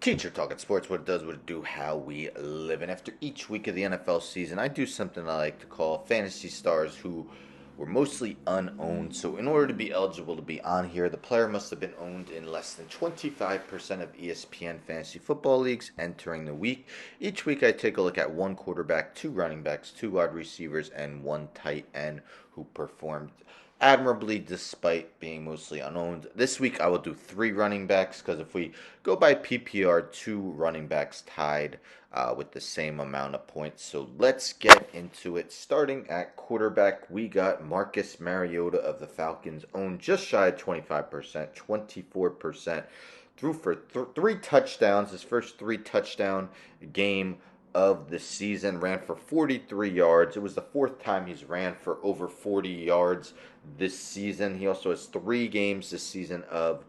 Teacher Talking Sports, what it does, what it do, how we live. And after each week of the NFL season, I do something I like to call Fantasy Stars who were mostly unowned. So in order to be eligible to be on here, the player must have been owned in less than 25% of ESPN fantasy football leagues entering the week. Each week I take a look at one quarterback, two running backs, two wide receivers, and one tight end who performed admirably despite being mostly unowned. This week I will do three running backs because if we go by PPR, two running backs tied with the same amount of points. So let's get into it. Starting at quarterback, we got Marcus Mariota of the Falcons, owned just shy of 25%, 24%. Threw for three touchdowns, his first three touchdown game of the season, ran for 43 yards. It was the fourth time he's ran for over 40 yards this season. He also has 3 games this season of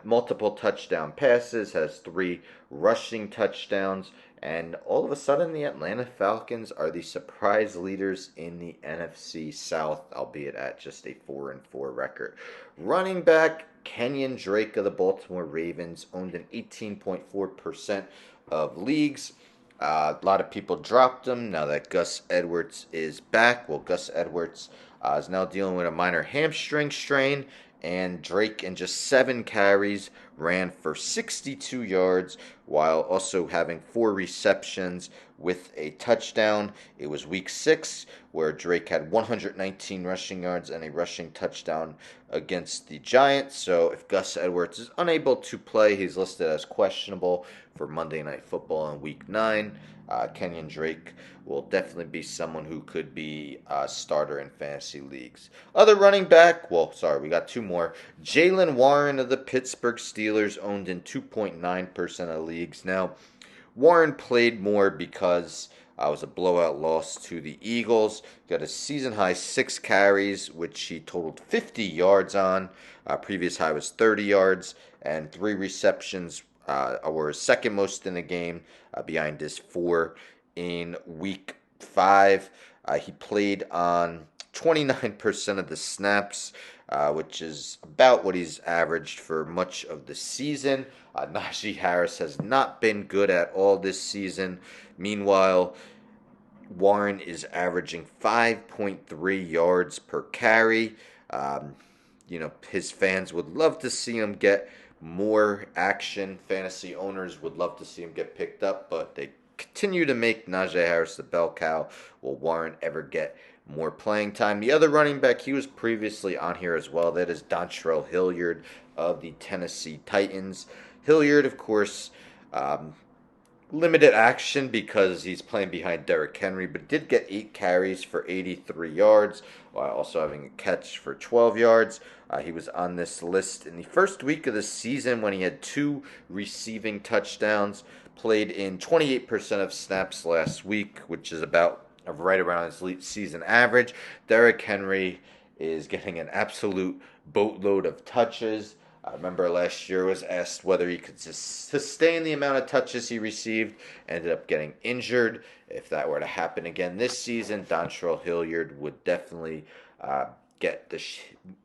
multiple touchdown passes, has 3 rushing touchdowns, and all of a sudden the Atlanta Falcons are the surprise leaders in the NFC South, albeit at just a 4-4 record. Running back Kenyon Drake of the Baltimore Ravens, owned in 18.4% of leagues. A lot of people dropped him now that Gus Edwards is back. Well, Gus Edwards is now dealing with a minor hamstring strain, and Drake, in just 7 carries, ran for 62 yards while also having 4 receptions with a touchdown. It was week 6 where Drake had 119 rushing yards and a rushing touchdown against the Giants. So if Gus Edwards is unable to play, he's listed as questionable for Monday Night Football in week 9. Kenyon Drake will definitely be someone who could be a starter in fantasy leagues. Other running back, we got 2 more. Jaylen Warren of the Pittsburgh Steelers, owned in 2.9% of leagues. Now, Warren played more because it was a blowout loss to the Eagles. Got a season-high 6 carries, which he totaled 50 yards on. Previous high was 30 yards, and 3 receptions were second most in the game, behind his 4 in week 5. He played on 29% of the snaps, which is about what he's averaged for much of the season. Najee Harris has not been good at all this season. Meanwhile, Warren is averaging 5.3 yards per carry. His fans would love to see him get more action. Fantasy owners would love to see him get picked up, but they continue to make Najee Harris the bell cow. Will Warren ever get more playing time? The other running back, he was previously on here as well. That is Dontrell Hilliard of the Tennessee Titans. Hilliard, of course, limited action because he's playing behind Derrick Henry, but did get 8 carries for 83 yards, while also having a catch for 12 yards. He was on this list in the first week of the season when he had 2 receiving touchdowns, played in 28% of snaps last week, which is about right around his season average. Derrick Henry is getting an absolute boatload of touches. I remember last year was asked whether he could sustain the amount of touches he received. Ended up getting injured. If that were to happen again this season, Dontrell Hilliard would definitely get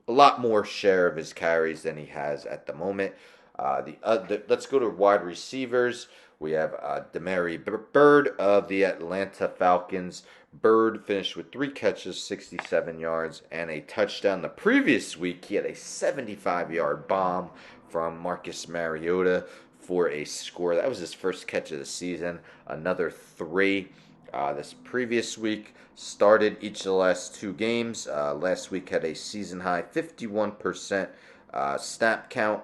a lot more share of his carries than he has at the moment. Let's go to wide receivers. We have Demary Bird of the Atlanta Falcons. Bird finished with 3 catches, 67 yards, and a touchdown. The previous week, he had a 75-yard bomb from Marcus Mariota for a score. That was his first catch of the season. Another 3 this previous week. Started each of the last 2 games. Last week had a season-high 51% snap count.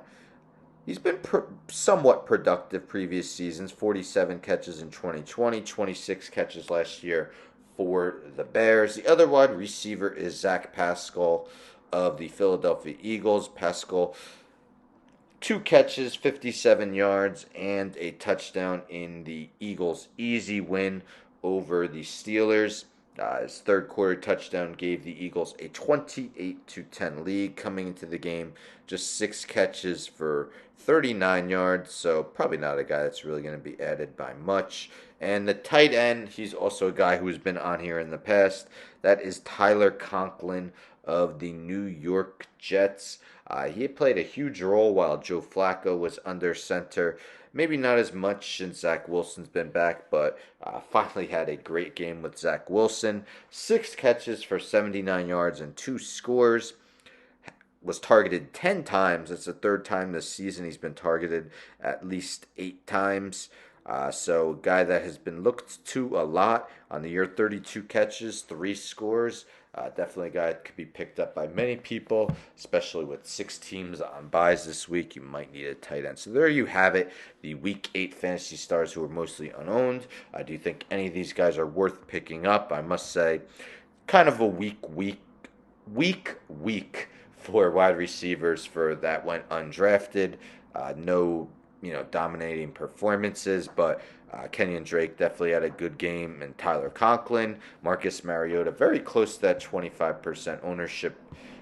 He's been somewhat productive previous seasons, 47 catches in 2020, 26 catches last year for the Bears. The other wide receiver is Zach Pascal of the Philadelphia Eagles. Pascal, 2 catches, 57 yards, and a touchdown in the Eagles' easy win over the Steelers. His third quarter touchdown gave the Eagles a 28-10 lead coming into the game. Just 6 catches for 39 yards, so probably not a guy that's really going to be added by much. And the tight end, he's also a guy who's been on here in the past. That is Tyler Conklin of the New York Jets. He played a huge role while Joe Flacco was under center. Maybe not as much since Zach Wilson's been back, but finally had a great game with Zach Wilson. 6 catches for 79 yards and 2 scores. Was targeted 10 times. It's the third time this season he's been targeted at least 8 times. So, a guy that has been looked to a lot on the year, 32 catches, 3 scores. Definitely a guy that could be picked up by many people, especially with 6 teams on buys this week. You might need a tight end. So, there you have it, the Week 8 fantasy stars who are mostly unowned. Do you think any of these guys are worth picking up? I must say, kind of a week for wide receivers for that went undrafted. No, dominating performances, but Kenyon Drake definitely had a good game, and Tyler Conklin, Marcus Mariota, very close to that 25% ownership.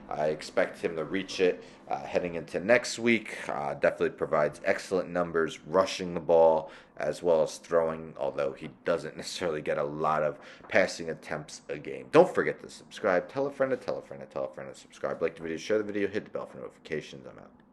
I expect him to reach it heading into next week. Definitely provides excellent numbers rushing the ball as well as throwing, although he doesn't necessarily get a lot of passing attempts a game. Don't forget to subscribe. Tell a friend to tell a friend to tell a friend to subscribe. Like the video, share the video, hit the bell for notifications. I'm out.